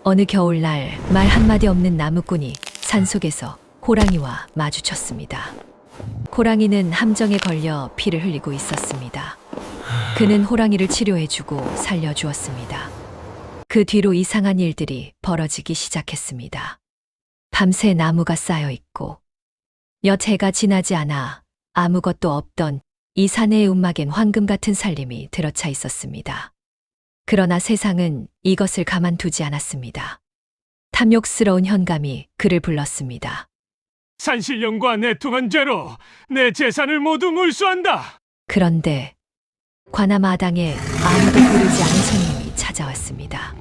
어느 겨울날 말 한마디 없는 나무꾼이 산속에서 호랑이와 마주쳤습니다. 호랑이는 함정에 걸려 피를 흘리고 있었습니다. 그는 호랑이를 치료해주고 살려주었습니다. 그 뒤로 이상한 일들이 벌어지기 시작했습니다. 밤새 나무가 쌓여 있고 몇 해가 지나지 않아 아무것도 없던 이 산의 움막엔 황금 같은 살림이 들어차 있었습니다. 그러나 세상은 이것을 가만두지 않았습니다. 탐욕스러운 현감이 그를 불렀습니다. 산신령과 내통한 죄로 내 재산을 모두 몰수한다. 그런데 관아마당에 아무도 부르지 않은 손님이 찾아왔습니다.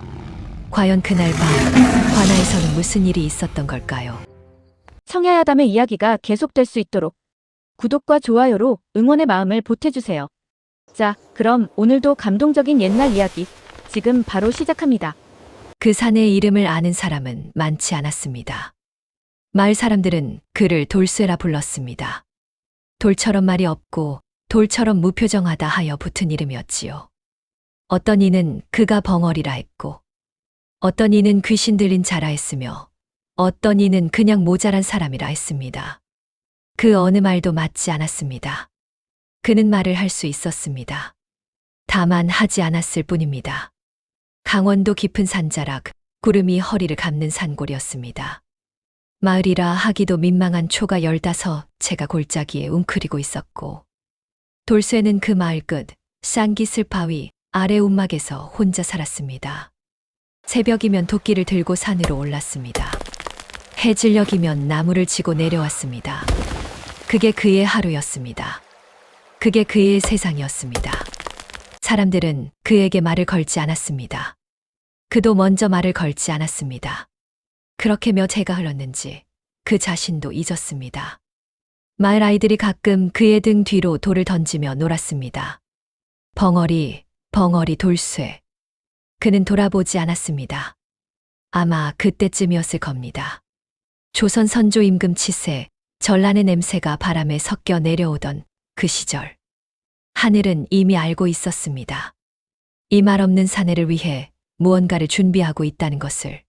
과연 그날 밤 관아에서는 무슨 일이 있었던 걸까요? 성야야담의 이야기가 계속될 수 있도록 구독과 좋아요로 응원의 마음을 보태주세요. 자, 그럼 오늘도 감동적인 옛날 이야기 지금 바로 시작합니다. 그 산의 이름을 아는 사람은 많지 않았습니다. 마을 사람들은 그를 돌쇠라 불렀습니다. 돌처럼 말이 없고 돌처럼 무표정하다 하여 붙은 이름이었지요. 어떤 이는 그가 벙어리라 했고 어떤 이는 귀신 들린 자라 했으며 어떤 이는 그냥 모자란 사람이라 했습니다. 그 어느 말도 맞지 않았습니다. 그는 말을 할 수 있었습니다. 다만 하지 않았을 뿐입니다. 강원도 깊은 산자락, 구름이 허리를 감는 산골이었습니다. 마을이라 하기도 민망한 초가 15채가 골짜기에 웅크리고 있었고 돌쇠는 그 마을 끝 쌍기슬 바위 아래 움막에서 혼자 살았습니다. 새벽이면 도끼를 들고 산으로 올랐습니다. 해질녘이면 나무를 지고 내려왔습니다. 그게 그의 하루였습니다. 그게 그의 세상이었습니다. 사람들은 그에게 말을 걸지 않았습니다. 그도 먼저 말을 걸지 않았습니다. 그렇게 몇 해가 흘렀는지 그 자신도 잊었습니다. 마을 아이들이 가끔 그의 등 뒤로 돌을 던지며 놀았습니다. 벙어리, 벙어리 돌쇠. 그는 돌아보지 않았습니다. 아마 그때쯤이었을 겁니다. 조선 선조 임금 치세, 전란의 냄새가 바람에 섞여 내려오던 그 시절. 하늘은 이미 알고 있었습니다. 이 말 없는 사내를 위해 무언가를 준비하고 있다는 것을.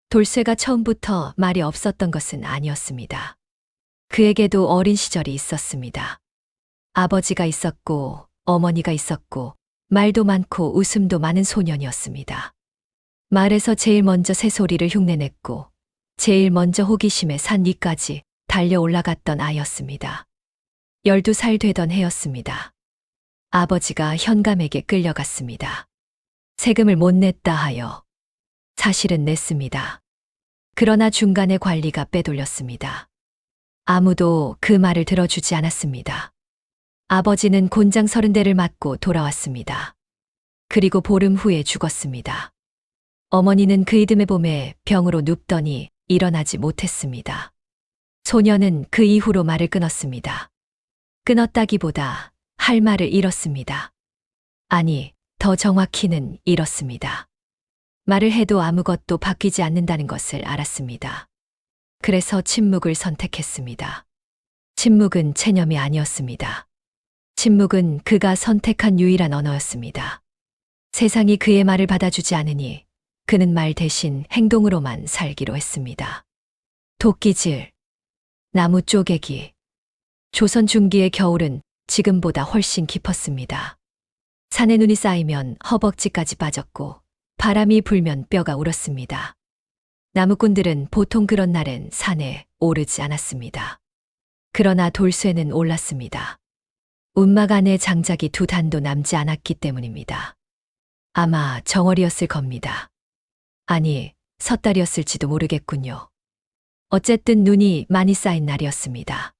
돌쇠가 처음부터 말이 없었던 것은 아니었습니다. 그에게도 어린 시절이 있었습니다. 아버지가 있었고 어머니가 있었고 말도 많고 웃음도 많은 소년이었습니다. 마을에서 제일 먼저 새소리를 흉내냈고 제일 먼저 호기심에 산 위까지 달려 올라갔던 아이였습니다. 12살 되던 해였습니다. 아버지가 현감에게 끌려갔습니다. 세금을 못 냈다 하여. 사실은 냈습니다. 그러나 중간에 관리가 빼돌렸습니다. 아무도 그 말을 들어주지 않았습니다. 아버지는 곤장 30대를 맞고 돌아왔습니다. 그리고 보름 후에 죽었습니다. 어머니는 그 이듬해 봄에 병으로 눕더니 일어나지 못했습니다. 소녀는 그 이후로 말을 끊었습니다. 끊었다기보다 할 말을 잃었습니다. 아니, 더 정확히는 잃었습니다. 말을 해도 아무것도 바뀌지 않는다는 것을 알았습니다. 그래서 침묵을 선택했습니다. 침묵은 체념이 아니었습니다. 침묵은 그가 선택한 유일한 언어였습니다. 세상이 그의 말을 받아주지 않으니 그는 말 대신 행동으로만 살기로 했습니다. 도끼질, 나무 쪼개기. 조선 중기의 겨울은 지금보다 훨씬 깊었습니다. 산에 눈이 쌓이면 허벅지까지 빠졌고 바람이 불면 뼈가 울었습니다. 나무꾼들은 보통 그런 날엔 산에 오르지 않았습니다. 그러나 돌쇠는 올랐습니다. 움막 안에 장작이 2단도 남지 않았기 때문입니다. 아마 정월이었을 겁니다. 아니, 섣달이었을지도 모르겠군요. 어쨌든 눈이 많이 쌓인 날이었습니다.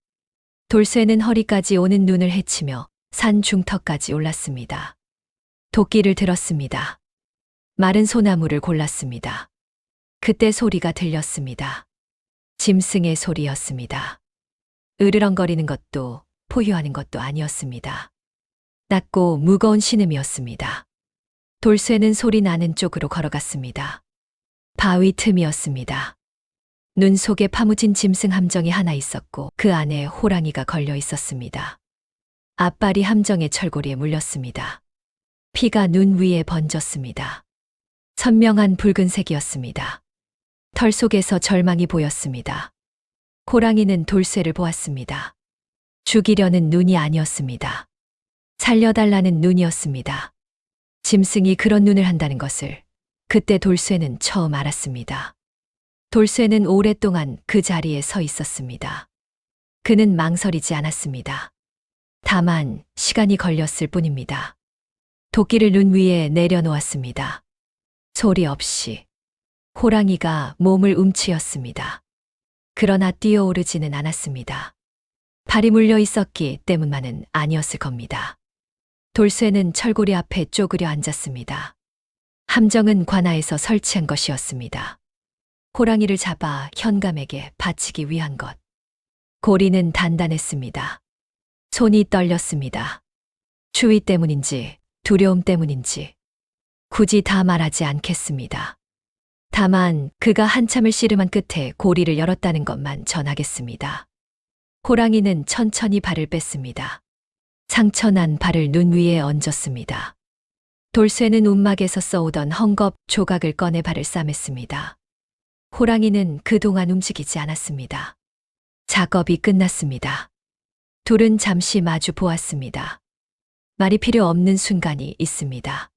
돌쇠는 허리까지 오는 눈을 헤치며 산 중턱까지 올랐습니다. 도끼를 들었습니다. 마른 소나무를 골랐습니다. 그때 소리가 들렸습니다. 짐승의 소리였습니다. 으르렁거리는 것도 포효하는 것도 아니었습니다. 낮고 무거운 신음이었습니다. 돌쇠는 소리 나는 쪽으로 걸어갔습니다. 바위 틈이었습니다. 눈 속에 파묻힌 짐승 함정이 하나 있었고 그 안에 호랑이가 걸려 있었습니다. 앞발이 함정의 철고리에 물렸습니다. 피가 눈 위에 번졌습니다. 선명한 붉은색이었습니다. 털 속에서 절망이 보였습니다. 호랑이는 돌쇠를 보았습니다. 죽이려는 눈이 아니었습니다. 살려달라는 눈이었습니다. 짐승이 그런 눈을 한다는 것을 그때 돌쇠는 처음 알았습니다. 돌쇠는 오랫동안 그 자리에 서 있었습니다. 그는 망설이지 않았습니다. 다만 시간이 걸렸을 뿐입니다. 도끼를 눈 위에 내려놓았습니다. 소리 없이 호랑이가 몸을 움츠였습니다. 그러나 뛰어오르지는 않았습니다. 발이 물려 있었기 때문만은 아니었을 겁니다. 돌쇠는 철고리 앞에 쪼그려 앉았습니다. 함정은 관아에서 설치한 것이었습니다. 호랑이를 잡아 현감에게 바치기 위한 것. 고리는 단단했습니다. 손이 떨렸습니다. 추위 때문인지 두려움 때문인지 굳이 다 말하지 않겠습니다. 다만 그가 한참을 씨름한 끝에 고리를 열었다는 것만 전하겠습니다. 호랑이는 천천히 발을 뺐습니다. 상처난 발을 눈 위에 얹었습니다. 돌쇠는 움막에서 써오던 헝겊 조각을 꺼내 발을 싸맸습니다. 호랑이는 그동안 움직이지 않았습니다. 작업이 끝났습니다. 둘은 잠시 마주 보았습니다. 말이 필요 없는 순간이 있습니다.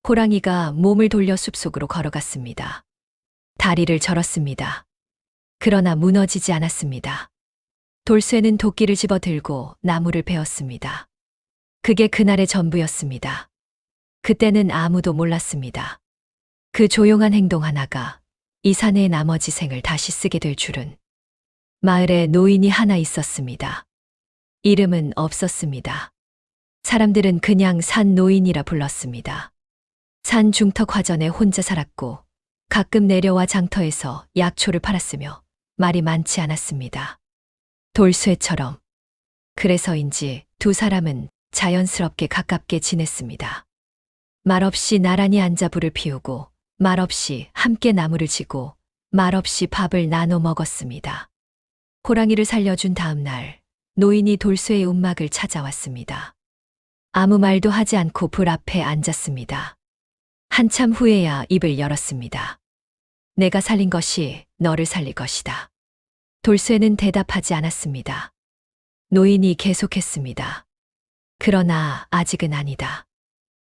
호랑이가 몸을 돌려 숲속으로 걸어갔습니다. 다리를 절었습니다. 그러나 무너지지 않았습니다. 돌쇠는 도끼를 집어들고 나무를 베었습니다. 그게 그날의 전부였습니다. 그때는 아무도 몰랐습니다. 그 조용한 행동 하나가 이 산의 나머지 생을 다시 쓰게 될 줄은. 마을에 노인이 하나 있었습니다. 이름은 없었습니다. 사람들은 그냥 산 노인이라 불렀습니다. 산 중턱 화전에 혼자 살았고 가끔 내려와 장터에서 약초를 팔았으며 말이 많지 않았습니다. 돌쇠처럼. 그래서인지 두 사람은 자연스럽게 가깝게 지냈습니다. 말없이 나란히 앉아 불을 피우고 말없이 함께 나무를 지고 말없이 밥을 나눠 먹었습니다. 호랑이를 살려준 다음 날 노인이 돌쇠의 움막을 찾아왔습니다. 아무 말도 하지 않고 불 앞에 앉았습니다. 한참 후에야 입을 열었습니다. 내가 살린 것이 너를 살릴 것이다. 돌쇠는 대답하지 않았습니다. 노인이 계속했습니다. 그러나 아직은 아니다.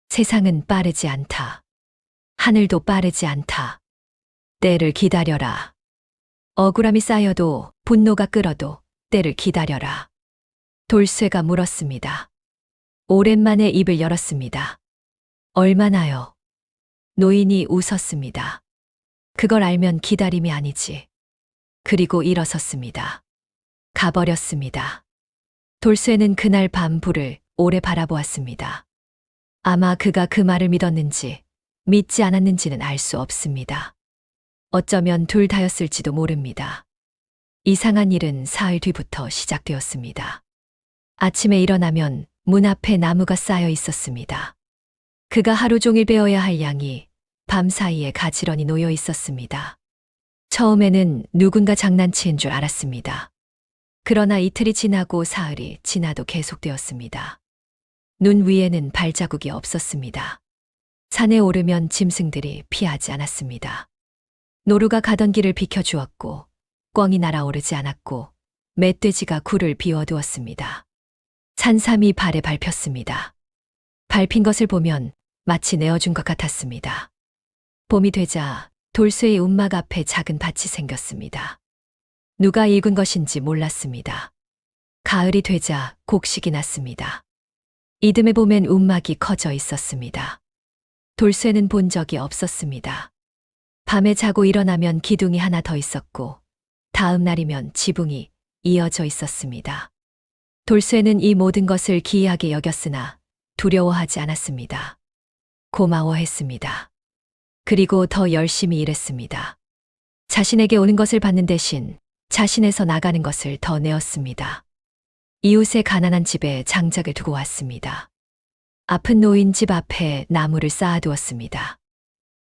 세상은 빠르지 않다. 하늘도 빠르지 않다. 때를 기다려라. 억울함이 쌓여도 분노가 끓어도 때를 기다려라. 돌쇠가 물었습니다. 오랜만에 입을 열었습니다. 얼마나요? 노인이 웃었습니다. 그걸 알면 기다림이 아니지. 그리고 일어섰습니다. 가버렸습니다. 돌쇠는 그날 밤 불을 오래 바라보았습니다. 아마 그가 그 말을 믿었는지 믿지 않았는지는 알 수 없습니다. 어쩌면 둘 다였을지도 모릅니다. 이상한 일은 사흘 뒤부터 시작되었습니다. 아침에 일어나면 문 앞에 나무가 쌓여 있었습니다. 그가 하루 종일 베어야 할 양이 밤 사이에 가지런히 놓여 있었습니다. 처음에는 누군가 장난치는 줄 알았습니다. 그러나 이틀이 지나고 사흘이 지나도 계속되었습니다. 눈 위에는 발자국이 없었습니다. 산에 오르면 짐승들이 피하지 않았습니다. 노루가 가던 길을 비켜주었고 꿩이 날아오르지 않았고 멧돼지가 굴을 비워두었습니다. 산삼이 발에 밟혔습니다. 밟힌 것을 보면 마치 내어준 것 같았습니다. 봄이 되자 돌쇠의 움막 앞에 작은 밭이 생겼습니다. 누가 읽은 것인지 몰랐습니다. 가을이 되자 곡식이 났습니다. 이듬해 봄엔 움막이 커져 있었습니다. 돌쇠는 본 적이 없었습니다. 밤에 자고 일어나면 기둥이 하나 더 있었고 다음 날이면 지붕이 이어져 있었습니다. 돌쇠는 이 모든 것을 기이하게 여겼으나 두려워하지 않았습니다. 고마워했습니다. 그리고 더 열심히 일했습니다. 자신에게 오는 것을 받는 대신 자신에서 나가는 것을 더 내었습니다. 이웃의 가난한 집에 장작을 두고 왔습니다. 아픈 노인 집 앞에 나무를 쌓아두었습니다.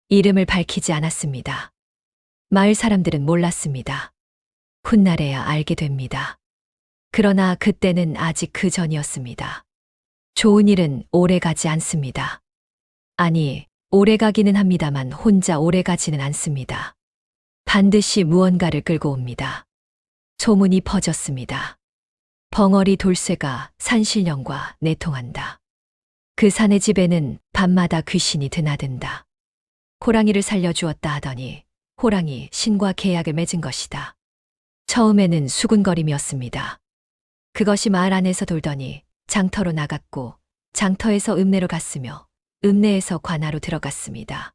이름을 밝히지 않았습니다. 마을 사람들은 몰랐습니다. 훗날에야 알게 됩니다. 그러나 그때는 아직 그 전이었습니다. 좋은 일은 오래 가지 않습니다. 아니, 오래 가기는 합니다만 혼자 오래 가지는 않습니다. 반드시 무언가를 끌고 옵니다. 소문이 퍼졌습니다. 벙어리 돌쇠가 산신령과 내통한다. 그 산의 집에는 밤마다 귀신이 드나든다. 호랑이를 살려주었다 하더니 호랑이 신과 계약을 맺은 것이다. 처음에는 수군거림이었습니다. 그것이 마을 안에서 돌더니 장터로 나갔고 장터에서 읍내로 갔으며 읍내에서 관하로 들어갔습니다.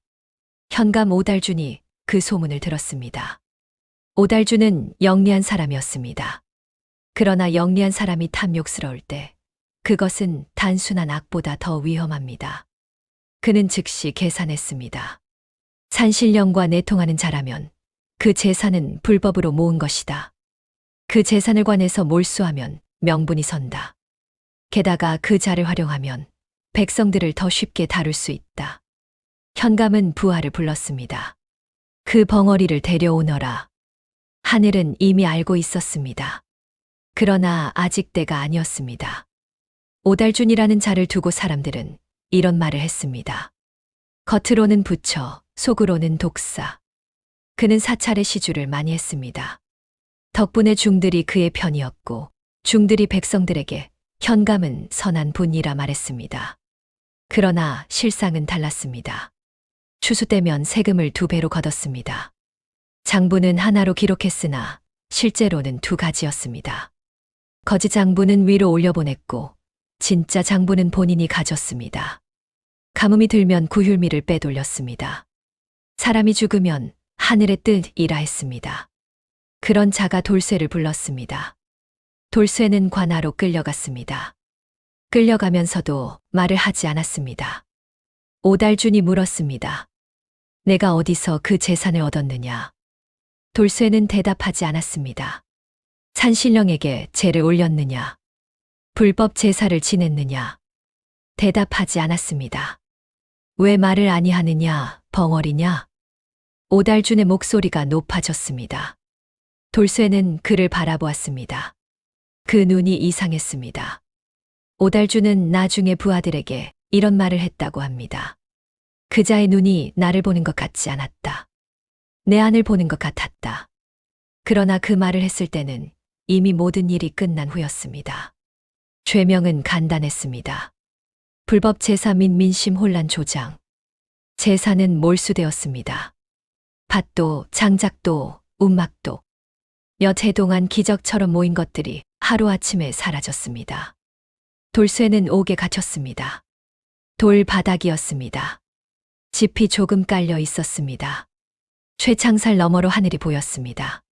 현감 오달준이 그 소문을 들었습니다. 오달준은 영리한 사람이었습니다. 그러나 영리한 사람이 탐욕스러울 때 그것은 단순한 악보다 더 위험합니다. 그는 즉시 계산했습니다. 산신령과 내통하는 자라면 그 재산은 불법으로 모은 것이다. 그 재산을 관해서 몰수하면 명분이 선다. 게다가 그 자를 활용하면 백성들을 더 쉽게 다룰 수 있다. 현감은 부하를 불렀습니다. 그 벙어리를 데려오너라. 하늘은 이미 알고 있었습니다. 그러나 아직 때가 아니었습니다. 오달준이라는 자를 두고 사람들은 이런 말을 했습니다. 겉으로는 부처, 속으로는 독사. 그는 사찰의 시주를 많이 했습니다. 덕분에 중들이 그의 편이었고 중들이 백성들에게 현감은 선한 분이라 말했습니다. 그러나 실상은 달랐습니다. 추수 때면 세금을 2배로 거뒀습니다. 장부는 하나로 기록했으나 실제로는 2가지였습니다. 거짓 장부는 위로 올려보냈고 진짜 장부는 본인이 가졌습니다. 가뭄이 들면 구휼미를 빼돌렸습니다. 사람이 죽으면 하늘의 뜻이라 했습니다. 그런 자가 돌쇠를 불렀습니다. 돌쇠는 관하로 끌려갔습니다. 끌려가면서도 말을 하지 않았습니다. 오달준이 물었습니다. 내가 어디서 그 재산을 얻었느냐? 돌쇠는 대답하지 않았습니다. 산신령에게 제를 올렸느냐? 불법 제사를 지냈느냐? 대답하지 않았습니다. 왜 말을 아니하느냐, 벙어리냐? 오달준의 목소리가 높아졌습니다. 돌쇠는 그를 바라보았습니다. 그 눈이 이상했습니다. 오달준은 나중에 부하들에게 이런 말을 했다고 합니다. 그자의 눈이 나를 보는 것 같지 않았다. 내 안을 보는 것 같았다. 그러나 그 말을 했을 때는 이미 모든 일이 끝난 후였습니다. 죄명은 간단했습니다. 불법 제사 및 민심 혼란 조장. 제사는 몰수되었습니다. 밭도, 장작도, 움막도. 몇 해 동안 기적처럼 모인 것들이 하루아침에 사라졌습니다. 돌쇠는 옥에 갇혔습니다. 돌바닥이었습니다. 짚이 조금 깔려 있었습니다. 최창살 너머로 하늘이 보였습니다.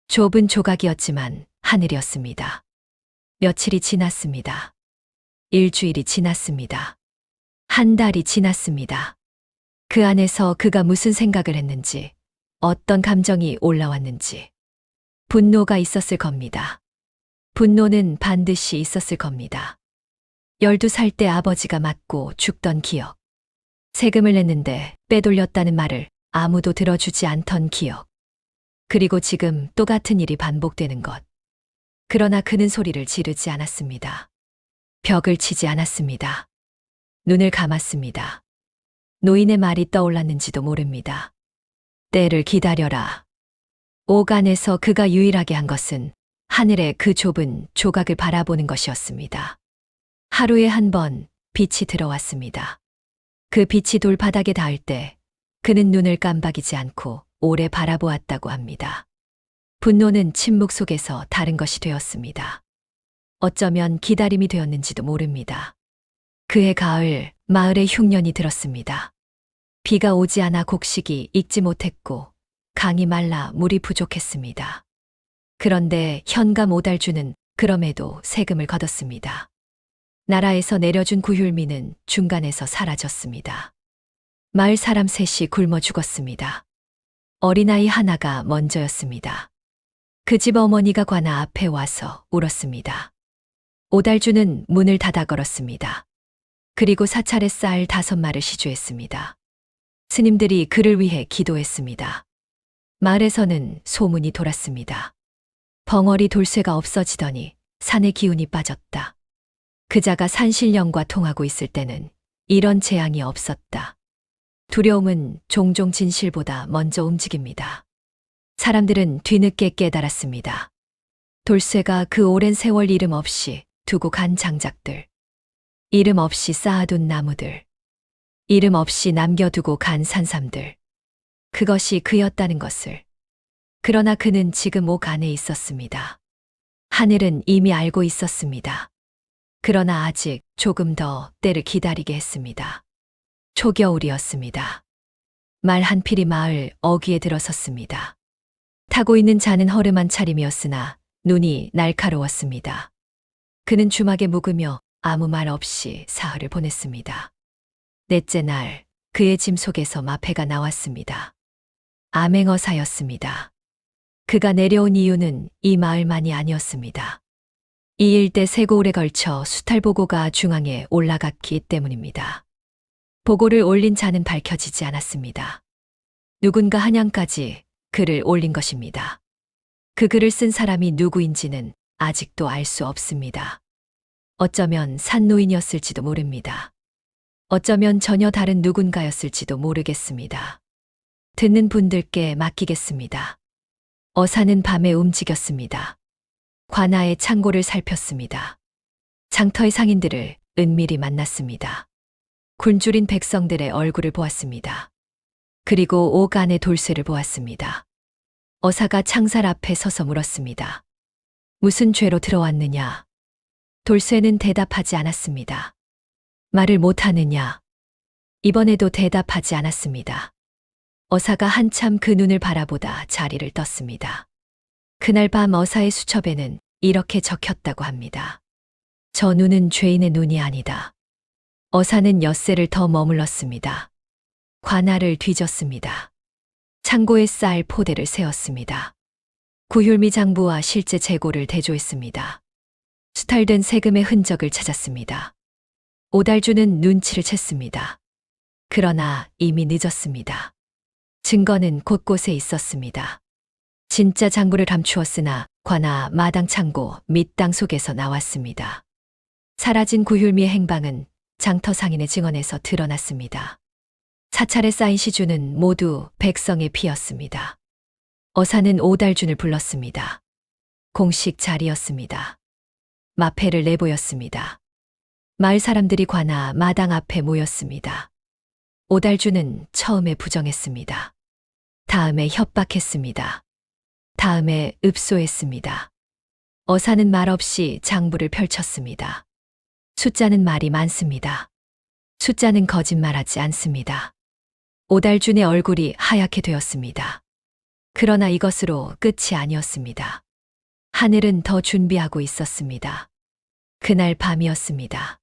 좁은 조각이었지만 하늘이었습니다. 며칠이 지났습니다. 일주일이 지났습니다. 한 달이 지났습니다. 그 안에서 그가 무슨 생각을 했는지, 어떤 감정이 올라왔는지. 분노가 있었을 겁니다. 분노는 반드시 있었을 겁니다. 12살 때 아버지가 맞고 죽던 기억. 세금을 냈는데 빼돌렸다는 말을 아무도 들어주지 않던 기억. 그리고 지금 똑같은 일이 반복되는 것. 그러나 그는 소리를 지르지 않았습니다. 벽을 치지 않았습니다. 눈을 감았습니다. 노인의 말이 떠올랐는지도 모릅니다. 때를 기다려라. 옥 안에서 그가 유일하게 한 것은 하늘의 그 좁은 조각을 바라보는 것이었습니다. 하루에 한 번 빛이 들어왔습니다. 그 빛이 돌바닥에 닿을 때 그는 눈을 깜박이지 않고 오래 바라보았다고 합니다. 분노는 침묵 속에서 다른 것이 되었습니다. 어쩌면 기다림이 되었는지도 모릅니다. 그해 가을 마을에 흉년이 들었습니다. 비가 오지 않아 곡식이 익지 못했고 강이 말라 물이 부족했습니다. 그런데 현감 오달주는 그럼에도 세금을 거뒀습니다. 나라에서 내려준 구휼미는 중간에서 사라졌습니다. 마을 사람 셋이 굶어 죽었습니다. 어린아이 하나가 먼저였습니다. 그 집 어머니가 관아 앞에 와서 울었습니다. 오달주는 문을 닫아 걸었습니다. 그리고 사찰에 쌀 5마를 시주했습니다. 스님들이 그를 위해 기도했습니다. 마을에서는 소문이 돌았습니다. 벙어리 돌쇠가 없어지더니 산의 기운이 빠졌다. 그자가 산신령과 통하고 있을 때는 이런 재앙이 없었다. 두려움은 종종 진실보다 먼저 움직입니다. 사람들은 뒤늦게 깨달았습니다. 돌쇠가 그 오랜 세월 이름 없이 두고 간 장작들, 이름 없이 쌓아둔 나무들, 이름 없이 남겨두고 간 산삼들, 그것이 그였다는 것을. 그러나 그는 지금 옥 안에 있었습니다. 하늘은 이미 알고 있었습니다. 그러나 아직 조금 더 때를 기다리게 했습니다. 초겨울이었습니다. 말 한 필이 마을 어귀에 들어섰습니다. 타고 있는 자는 허름한 차림이었으나 눈이 날카로웠습니다. 그는 주막에 묵으며 아무 말 없이 사흘을 보냈습니다. 넷째 날 그의 짐 속에서 마패가 나왔습니다. 암행어사였습니다. 그가 내려온 이유는 이 마을만이 아니었습니다. 이 일대 세 고울에 걸쳐 수탈보고가 중앙에 올라갔기 때문입니다. 보고를 올린 자는 밝혀지지 않았습니다. 누군가 한양까지 글을 올린 것입니다. 그 글을 쓴 사람이 누구인지는 아직도 알 수 없습니다. 어쩌면 산노인이었을지도 모릅니다. 어쩌면 전혀 다른 누군가였을지도 모르겠습니다. 듣는 분들께 맡기겠습니다. 어사는 밤에 움직였습니다. 관아의 창고를 살폈습니다. 장터의 상인들을 은밀히 만났습니다. 굶주린 백성들의 얼굴을 보았습니다. 그리고 옥 안의 돌쇠를 보았습니다. 어사가 창살 앞에 서서 물었습니다. 무슨 죄로 들어왔느냐? 돌쇠는 대답하지 않았습니다. 말을 못하느냐? 이번에도 대답하지 않았습니다. 어사가 한참 그 눈을 바라보다 자리를 떴습니다. 그날 밤 어사의 수첩에는 이렇게 적혔다고 합니다. 저 눈은 죄인의 눈이 아니다. 어사는 엿새를 더 머물렀습니다. 관아를 뒤졌습니다. 창고에 쌓일 포대를 세웠습니다. 구휼미 장부와 실제 재고를 대조했습니다. 수탈된 세금의 흔적을 찾았습니다. 오달주는 눈치를 챘습니다. 그러나 이미 늦었습니다. 증거는 곳곳에 있었습니다. 진짜 장부를 감추었으나 관아 마당 창고 및 땅 속에서 나왔습니다. 사라진 구휼미의 행방은 장터 상인의 증언에서 드러났습니다. 사찰에 쌓인 시주는 모두 백성의 피였습니다. 어사는 오달준을 불렀습니다. 공식 자리였습니다. 마패를 내보였습니다. 마을 사람들이 관아 마당 앞에 모였습니다. 오달준은 처음에 부정했습니다. 다음에 협박했습니다. 다음에 읍소했습니다. 어사는 말없이 장부를 펼쳤습니다. 숫자는 말이 많습니다. 숫자는 거짓말하지 않습니다. 오달준의 얼굴이 하얗게 되었습니다. 그러나 이것으로 끝이 아니었습니다. 하늘은 더 준비하고 있었습니다. 그날 밤이었습니다.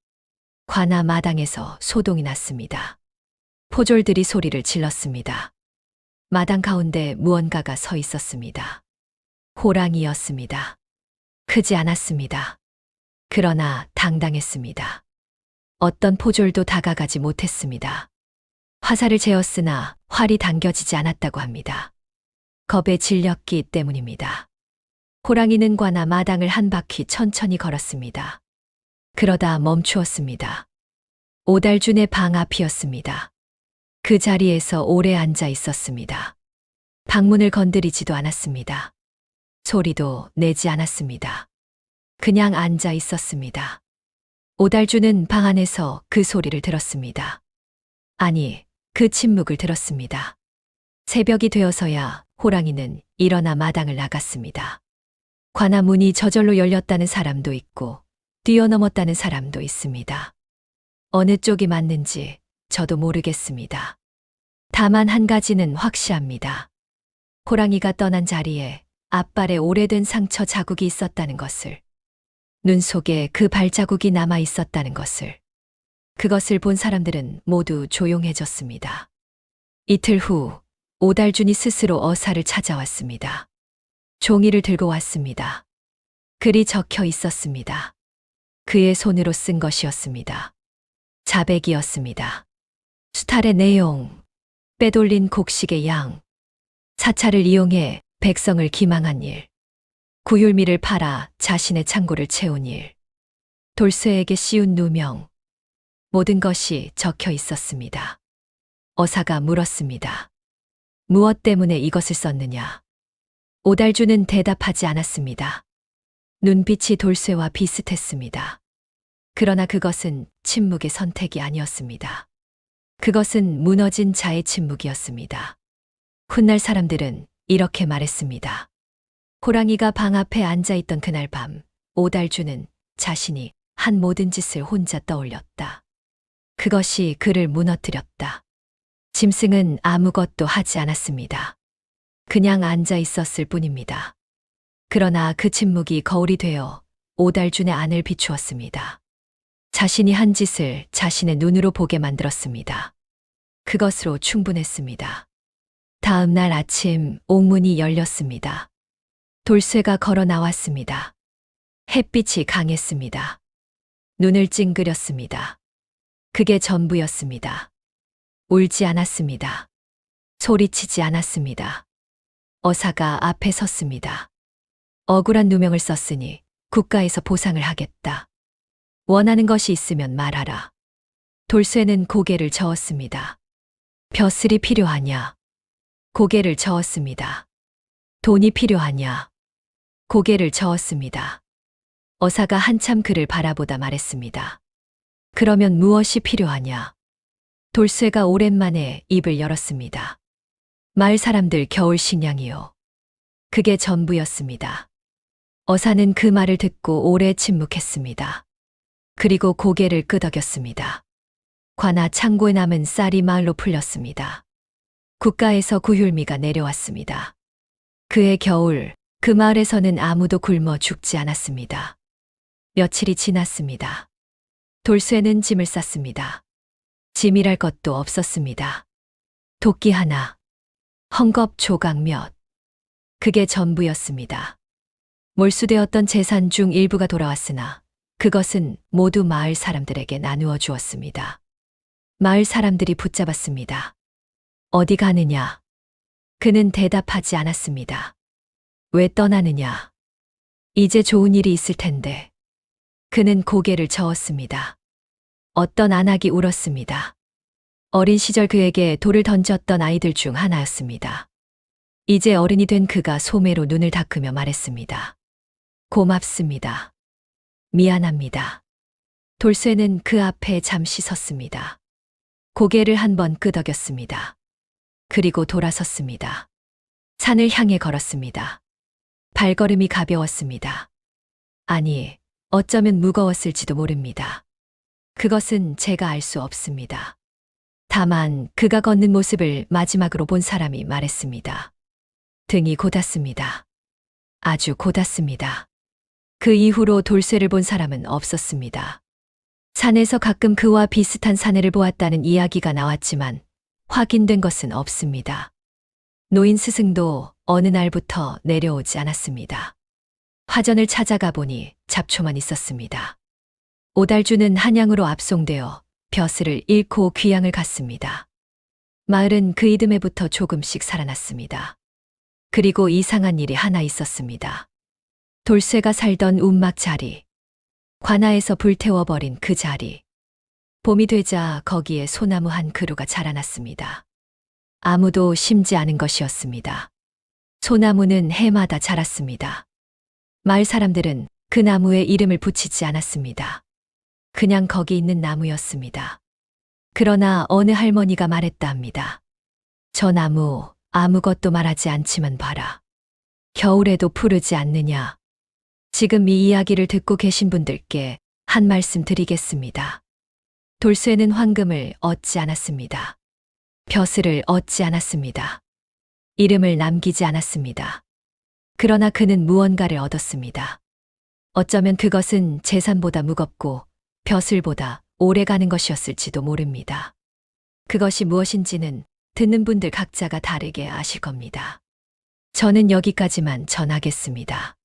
관아 마당에서 소동이 났습니다. 포졸들이 소리를 질렀습니다. 마당 가운데 무언가가 서 있었습니다. 호랑이였습니다. 크지 않았습니다. 그러나 당당했습니다. 어떤 포졸도 다가가지 못했습니다. 화살을 재었으나 활이 당겨지지 않았다고 합니다. 겁에 질렸기 때문입니다. 호랑이는 관아 마당을 한 바퀴 천천히 걸었습니다. 그러다 멈추었습니다. 오달준의 방 앞이었습니다. 그 자리에서 오래 앉아 있었습니다. 방문을 건드리지도 않았습니다. 소리도 내지 않았습니다. 그냥 앉아 있었습니다. 오달준은 방 안에서 그 소리를 들었습니다. 아니, 그 침묵을 들었습니다. 새벽이 되어서야 호랑이는 일어나 마당을 나갔습니다. 관아 문이 저절로 열렸다는 사람도 있고 뛰어넘었다는 사람도 있습니다. 어느 쪽이 맞는지 저도 모르겠습니다. 다만 한 가지는 확실합니다. 호랑이가 떠난 자리에 앞발에 오래된 상처 자국이 있었다는 것을, 눈 속에 그 발자국이 남아 있었다는 것을, 그것을 본 사람들은 모두 조용해졌습니다. 이틀 후 오달준이 스스로 어사를 찾아왔습니다. 종이를 들고 왔습니다. 글이 적혀 있었습니다. 그의 손으로 쓴 것이었습니다. 자백이었습니다. 수탈의 내용, 빼돌린 곡식의 양, 사찰을 이용해 백성을 기망한 일, 구휼미를 팔아 자신의 창고를 채운 일, 돌쇠에게 씌운 누명, 모든 것이 적혀 있었습니다. 어사가 물었습니다. 무엇 때문에 이것을 썼느냐? 오달주는 대답하지 않았습니다. 눈빛이 돌쇠와 비슷했습니다. 그러나 그것은 침묵의 선택이 아니었습니다. 그것은 무너진 자의 침묵이었습니다. 훗날 사람들은 이렇게 말했습니다. 호랑이가 방 앞에 앉아 있던 그날 밤, 오달주는 자신이 한 모든 짓을 혼자 떠올렸다. 그것이 그를 무너뜨렸다. 짐승은 아무것도 하지 않았습니다. 그냥 앉아 있었을 뿐입니다. 그러나 그 침묵이 거울이 되어 오달준의 안을 비추었습니다. 자신이 한 짓을 자신의 눈으로 보게 만들었습니다. 그것으로 충분했습니다. 다음 날 아침 옥문이 열렸습니다. 돌쇠가 걸어 나왔습니다. 햇빛이 강했습니다. 눈을 찡그렸습니다. 그게 전부였습니다. 울지 않았습니다. 소리치지 않았습니다. 어사가 앞에 섰습니다. 억울한 누명을 썼으니 국가에서 보상을 하겠다. 원하는 것이 있으면 말하라. 돌쇠는 고개를 저었습니다. 벼슬이 필요하냐? 고개를 저었습니다. 돈이 필요하냐? 고개를 저었습니다. 어사가 한참 그를 바라보다 말했습니다. 그러면 무엇이 필요하냐? 돌쇠가 오랜만에 입을 열었습니다. 마을 사람들 겨울 식량이요. 그게 전부였습니다. 어사는 그 말을 듣고 오래 침묵했습니다. 그리고 고개를 끄덕였습니다. 관아 창고에 남은 쌀이 마을로 풀렸습니다. 국가에서 구휼미가 내려왔습니다. 그해 겨울 그 마을에서는 아무도 굶어 죽지 않았습니다. 며칠이 지났습니다. 돌쇠는 짐을 쌌습니다. 짐이랄 것도 없었습니다. 도끼 하나, 헝겊 조각 몇. 그게 전부였습니다. 몰수되었던 재산 중 일부가 돌아왔으나 그것은 모두 마을 사람들에게 나누어 주었습니다. 마을 사람들이 붙잡았습니다. 어디 가느냐? 그는 대답하지 않았습니다. 왜 떠나느냐? 이제 좋은 일이 있을 텐데. 그는 고개를 저었습니다. 어떤 안악이 울었습니다. 어린 시절 그에게 돌을 던졌던 아이들 중 하나였습니다. 이제 어른이 된 그가 소매로 눈을 닦으며 말했습니다. 고맙습니다. 미안합니다. 돌쇠는 그 앞에 잠시 섰습니다. 고개를 한번 끄덕였습니다. 그리고 돌아섰습니다. 산을 향해 걸었습니다. 발걸음이 가벼웠습니다. 아니, 어쩌면 무거웠을지도 모릅니다. 그것은 제가 알 수 없습니다. 다만 그가 걷는 모습을 마지막으로 본 사람이 말했습니다. 등이 곧았습니다. 아주 곧았습니다. 그 이후로 돌쇠를 본 사람은 없었습니다. 산에서 가끔 그와 비슷한 사내를 보았다는 이야기가 나왔지만 확인된 것은 없습니다. 노인 스승도 어느 날부터 내려오지 않았습니다. 화전을 찾아가 보니 잡초만 있었습니다. 오달주는 한양으로 압송되어 벼슬을 잃고 귀양을 갔습니다. 마을은 그 이듬해부터 조금씩 살아났습니다. 그리고 이상한 일이 하나 있었습니다. 돌쇠가 살던 움막 자리, 관아에서 불태워버린 그 자리. 봄이 되자 거기에 소나무 한 그루가 자라났습니다. 아무도 심지 않은 것이었습니다. 소나무는 해마다 자랐습니다. 마을 사람들은 그 나무에 이름을 붙이지 않았습니다. 그냥 거기 있는 나무였습니다. 그러나 어느 할머니가 말했다 합니다. 저 나무 아무것도 말하지 않지만 봐라. 겨울에도 푸르지 않느냐. 지금 이 이야기를 듣고 계신 분들께 한 말씀 드리겠습니다. 돌쇠는 황금을 얻지 않았습니다. 벼슬을 얻지 않았습니다. 이름을 남기지 않았습니다. 그러나 그는 무언가를 얻었습니다. 어쩌면 그것은 재산보다 무겁고 벼슬보다 오래가는 것이었을지도 모릅니다. 그것이 무엇인지는 듣는 분들 각자가 다르게 아실 겁니다. 저는 여기까지만 전하겠습니다.